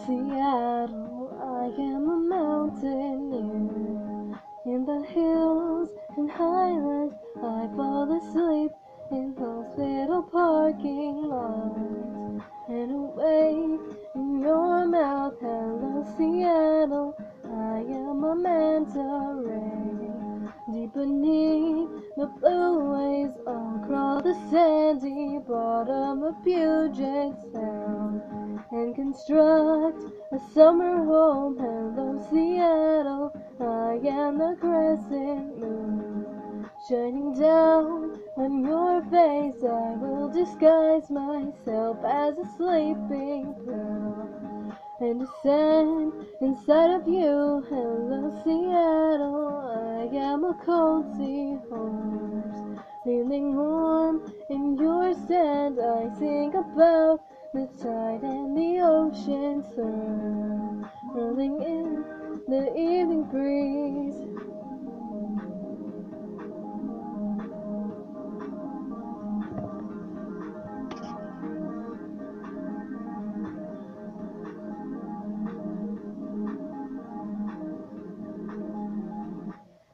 Seattle, I am a mountaineer. In the hills and highlands, I fall asleep in hospital parking lots. And awake in your mouth, hello Seattle, I am a manta ray. Deep beneath the blue waves, I'll crawl the sandy bottom of Puget Sound and construct a summer home. Hello Seattle, I am the crescent moon shining down on your face. I will disguise myself as a sleeping pill and descend inside of you. Hello Seattle, I am a cold seahorse feeling warm in your sand. I think about the tide and the ocean swirling in the evening breeze.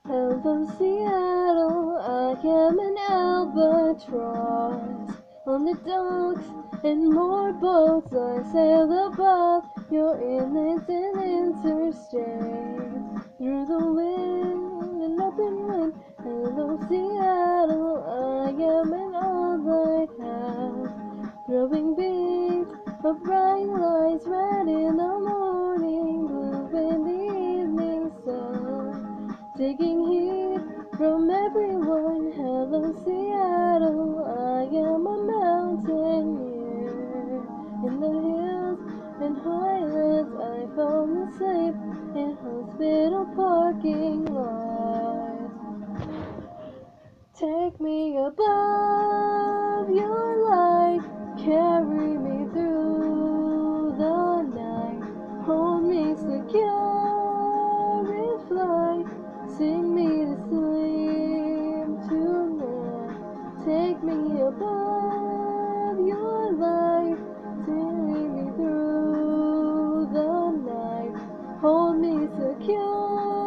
Hello Seattle, I am an albatross on the docks and more boats. I sail above your inlets and interstates through the wind and open wind. Hello Seattle, I am an old lighthouse throwing beams of bright lights, red in the morning, blue in the evening sun, taking heat from everyone. Hello Seattle, I am a mountaineer. In the hills and highlands, I fall asleep in hospital parking lots. Take me above your light, carry me through the night, hold me secure in flight, sing me to sleep tonight. Take me above your light, carry me through the night, hold me secure